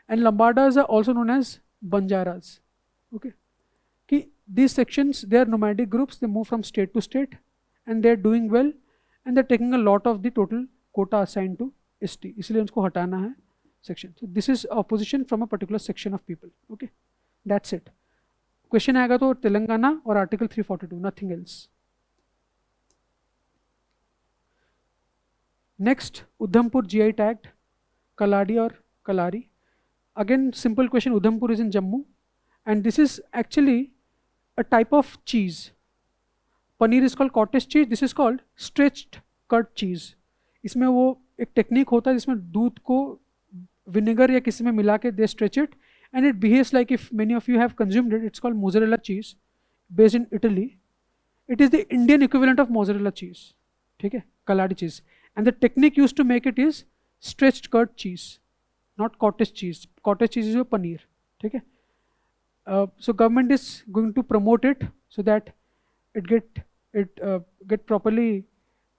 and Lambadas are also known as Banjaras. Okay, कि these sections, they are nomadic groups, they move from state to state, and they are doing well, and they are taking a lot of the total quota assigned to ST, इसलिए उनको हटाना है section. So this is opposition from a particular section of people. Okay, that's it. Question आएगा तो तेलंगाना और Article 342, nothing else. Next, Udhampur GI tagged, Kaladi or Kalari. Again, simple question. Udhampur is in Jammu, and this is actually a type of cheese. Paneer is called cottage cheese. This is called stretched curd cheese. इसमें वो एक technique होता है जिसमें दूध को vinegar या किसी में मिला के they stretch it, and it behaves like, if many of you have consumed it, it's called mozzarella cheese, based in Italy. It is the Indian equivalent of mozzarella cheese. ठीक है, Kaladi cheese. And the technique used to make it is stretched curd cheese, not cottage cheese. Cottage cheese is your paneer. ठीक है. So government is going to promote it so that it get properly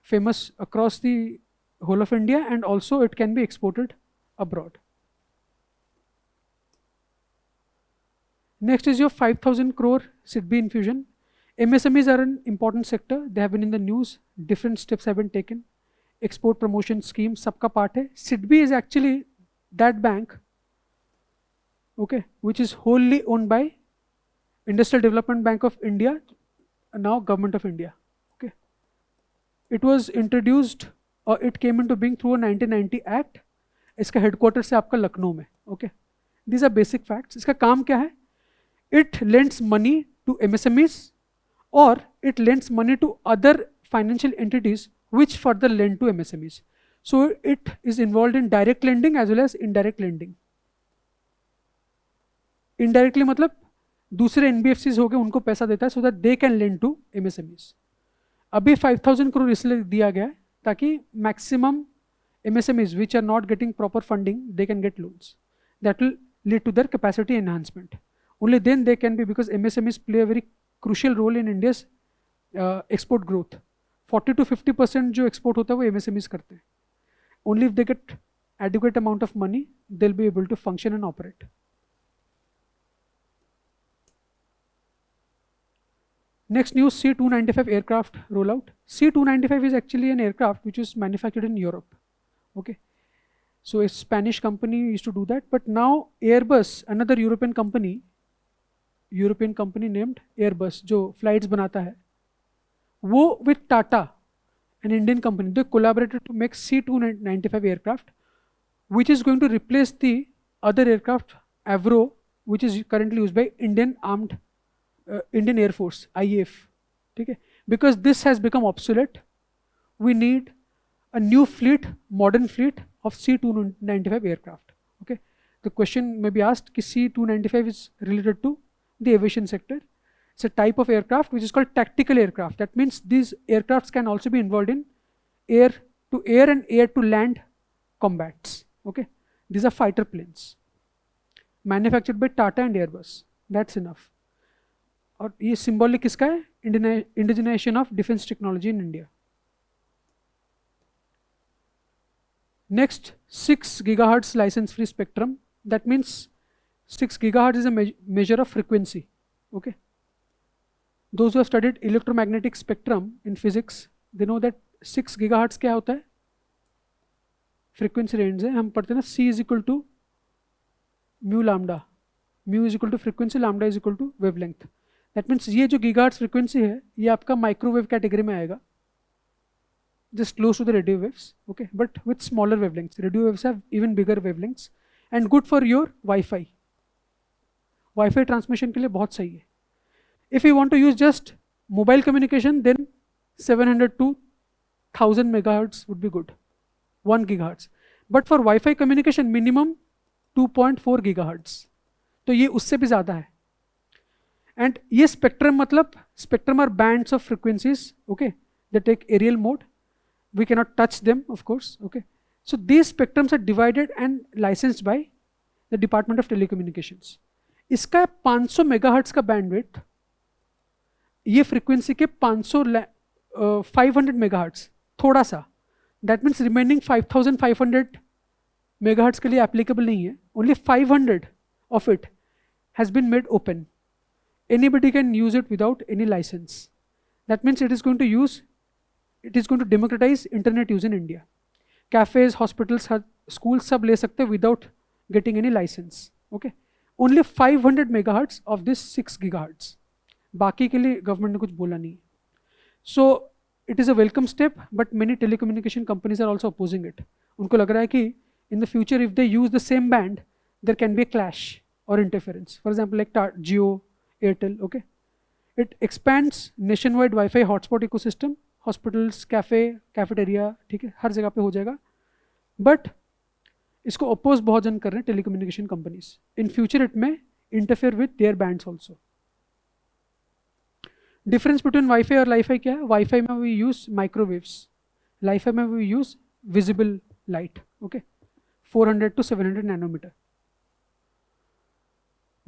famous across the whole of India, and also it can be exported abroad. Next is your 5,000 crore SIDBI infusion. MSMEs are an important sector. They have been in the news. Different steps have been taken. Export promotion scheme, सबका part है. SIDBI is actually that bank, okay, which is wholly owned by Industrial Development Bank of India, now Government of India. Okay, it was introduced, or it came into being through a 1990 Act. इसका headquarters से आपका लखनऊ में. Okay, these are basic facts. इसका काम क्या है? It lends money to MSMEs, or it lends money to other financial entities which further lend to MSMEs. So it is involved in direct lending as well as indirect lending. Indirectly मतलब दूसरे NBFCs हो गए, उनको पैसा देता है so that they can lend to MSMEs. अभी 5,000 crore इसलिए दिया गया है ताकि maximum MSMEs which are not getting proper funding, they can get loans. That will lead to their capacity enhancement. Only then they can be, because MSMEs play a very crucial role in India's export growth. 40 to 50% जो export होता है वो MSMEs करते हैं. Only if they get adequate amount of money, they'll be able to function and operate. Next news, C-295 aircraft rollout. C-295 is actually an aircraft which is manufactured in Europe. Okay, So a Spanish company used to do that, but now Airbus, another European company named Airbus, जो flights बनाता है, वो with Tata, an Indian company, they collaborated to make C-295 aircraft, which is going to replace the other aircraft, Avro, which is currently used by Indian Air Force, IAF. Okay? Because this has become obsolete, we need a new fleet, modern fleet of C-295 aircraft. Okay? The question may be asked, ki C-295 is related to the aviation sector. It's a type of aircraft which is called tactical aircraft. That means these aircrafts can also be involved in air to air and air to land combats. Okay? These are fighter planes manufactured by Tata and Airbus. That's enough. और ये symbolic किसका है? Indigenization of defense technology in India. Next, 6 gigahertz license-free spectrum. That means 6 gigahertz is a measure of frequency. Okay. Those who have studied electromagnetic spectrum in physics, they know that 6 gigahertz क्या होता है? Frequency range है. हम पढ़ते हैं ना, C is equal to mu lambda. Mu is equal to frequency, lambda is equal to wavelength. That means ये जो gigahertz frequency है, ये आपका microwave category में आएगा. Just close to the radio waves, okay, but with smaller wavelengths. Radio waves have even bigger wavelengths and good for your Wi-Fi. Wi-Fi transmission के लिए बहुत सही है. If you want to use just mobile communication, then 700 to 1000 megahertz would be good, 1 gigahertz. But for Wi-Fi communication, minimum 2.4 gigahertz. तो ये उससे भी ज़्यादा है. And ये spectrum मतलब spectrum are bands of frequencies, okay, that take aerial mode. We cannot touch them, of course, okay. So these spectrums are divided and licensed by the Department of Telecommunications. इसका 500 megahertz का bandwidth, ये frequency के 500 megahertz, थोड़ा सा. That means remaining 5500 megahertz के लिए applicable नहीं है. Only 500 of it has been made open. Anybody can use it without any license. That means it is going to democratize internet use in India. Cafes, hospitals, schools सब ले सकते without getting any license. Okay. Only 500 megahertz of this 6 gigahertz. बाकी के लिए government ने कुछ बोला नहीं. So it is a welcome step, but many telecommunication companies are also opposing it. उनको लग रहा है कि in the future if they use the same band, there can be a clash or interference. For example, like Jio, Airtel, okay. It expands nationwide Wi-Fi hotspot ecosystem. Hospitals, cafeteria, ठीक है, हर जगह पे हो जाएगा. बट इसको oppose बहुत जन कर रहे हैं telecommunication companies. In future it में interfere with their bands also. Difference between wifi और लाईफाई क्या है? वाईफाई में वी यूज माइक्रोवेव्स, लाईफाई में we use visible light. Okay, 400 to 700 nanometre.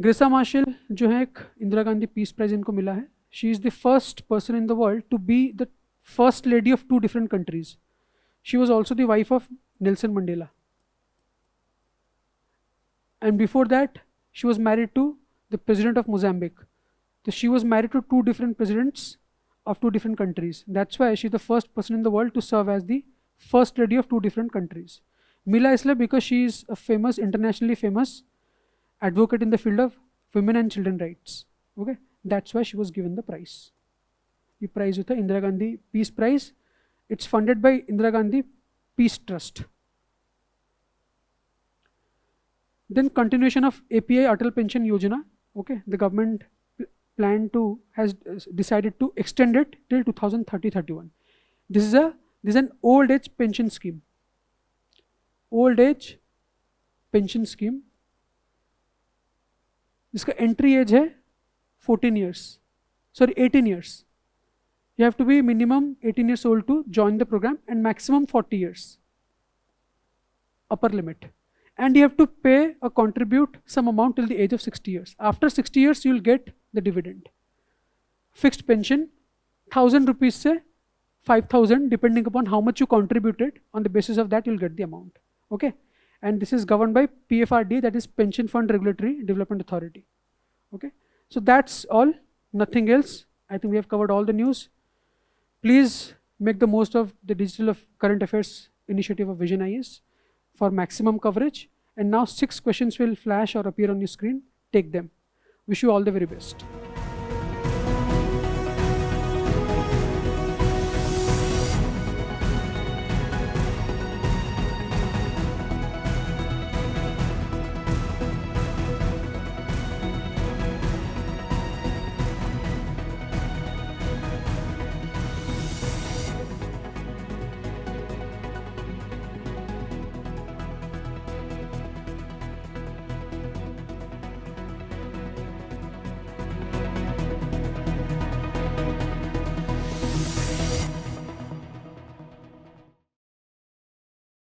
Graca Machel जो है एक इंदिरा गांधी पीस प्राइज इनको मिला है. She is the first person in the world to be the first lady of 2 different countries. She was also the wife of Nelson Mandela. And before that, she was married to the president of Mozambique. So she was married to 2 different presidents of 2 different countries. That's why she's the first person in the world to serve as the first lady of 2 different countries. Mila Isla, because she is a famous, internationally famous advocate in the field of women and children rights. Okay, that's why she was given the prize. ये prize होता है Indira Gandhi peace prize. It's funded by Indira Gandhi peace trust. Then continuation of API Atal pension Yojana. Okay, the government plan to has decided to extend it till 2030-31. This is an old age pension scheme. Old age pension scheme, जिसका entry age है 18 years. You have to be minimum 18 years old to join the program and maximum 40 years upper limit. And you have to pay or contribute some amount till the age of 60 years. After 60 years, you will get the dividend. Fixed pension, 1000 rupees se 5000, depending upon how much you contributed. On the basis of that, you will get the amount. Okay? And this is governed by PFRD, that is Pension Fund Regulatory Development Authority. Okay? So that's all, nothing else. I think we have covered all the news. Please make the most of the Digital of Current Affairs initiative of Vision IS. for maximum coverage. And now 6 questions will flash or appear on your screen. Take them. Wish you all the very best.